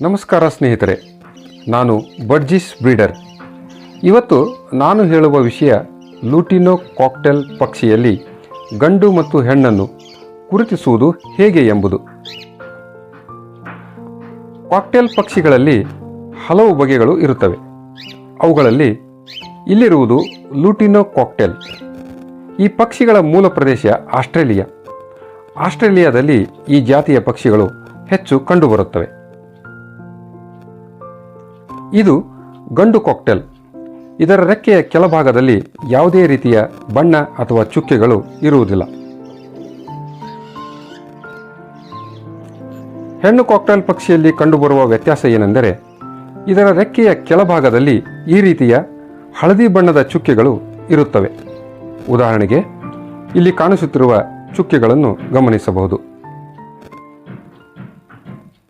ನಮಸ್ಕಾರ ಸ್ನೇಹಿತರೆ, ನಾನು ಬರ್ಜಿಸ್ ಬ್ರೀಡರ್. ಇವತ್ತು ನಾನು ಹೇಳುವ ವಿಷಯ ಲೂಟಿನೋ ಕಾಕ್ಟೆಲ್ ಪಕ್ಷಿಯಲ್ಲಿ ಗಂಡು ಮತ್ತು ಹೆಣ್ಣನ್ನು ಗುರುತಿಸುವುದು ಹೇಗೆ ಎಂಬುದು. ಕಾಕ್ಟೆಲ್ ಪಕ್ಷಿಗಳಲ್ಲಿ ಹಲವು ಬಗೆಗಳು ಇರುತ್ತವೆ. ಅವುಗಳಲ್ಲಿ ಇಲ್ಲಿರುವುದು ಲೂಟಿನೋ ಕಾಕ್ಟೆಲ್. ಈ ಪಕ್ಷಿಗಳ ಮೂಲ ಪ್ರದೇಶ ಆಸ್ಟ್ರೇಲಿಯಾದಲ್ಲಿ ಈ ಜಾತಿಯ ಪಕ್ಷಿಗಳು ಹೆಚ್ಚು ಕಂಡುಬರುತ್ತವೆ. ಇದು ಗಂಡು ಕಾಕ್ಟೆಲ್. ಇದರ ರೆಕ್ಕೆಯ ಕೆಳಭಾಗದಲ್ಲಿ ಯಾವುದೇ ರೀತಿಯ ಬಣ್ಣ ಅಥವಾ ಚುಕ್ಕೆಗಳು ಇರುವುದಿಲ್ಲ. ಹೆಣ್ಣು ಕಾಕ್ಟೆಲ್ ಪಕ್ಷಿಯಲ್ಲಿ ಕಂಡುಬರುವ ವ್ಯತ್ಯಾಸ ಏನೆಂದರೆ, ಇದರ ರೆಕ್ಕೆಯ ಕೆಳಭಾಗದಲ್ಲಿ ಈ ರೀತಿಯ ಹಳದಿ ಬಣ್ಣದ ಚುಕ್ಕೆಗಳು ಇರುತ್ತವೆ. ಉದಾಹರಣೆಗೆ ಇಲ್ಲಿ ಕಾಣಿಸುತ್ತಿರುವ ಚುಕ್ಕೆಗಳನ್ನು ಗಮನಿಸಬಹುದು.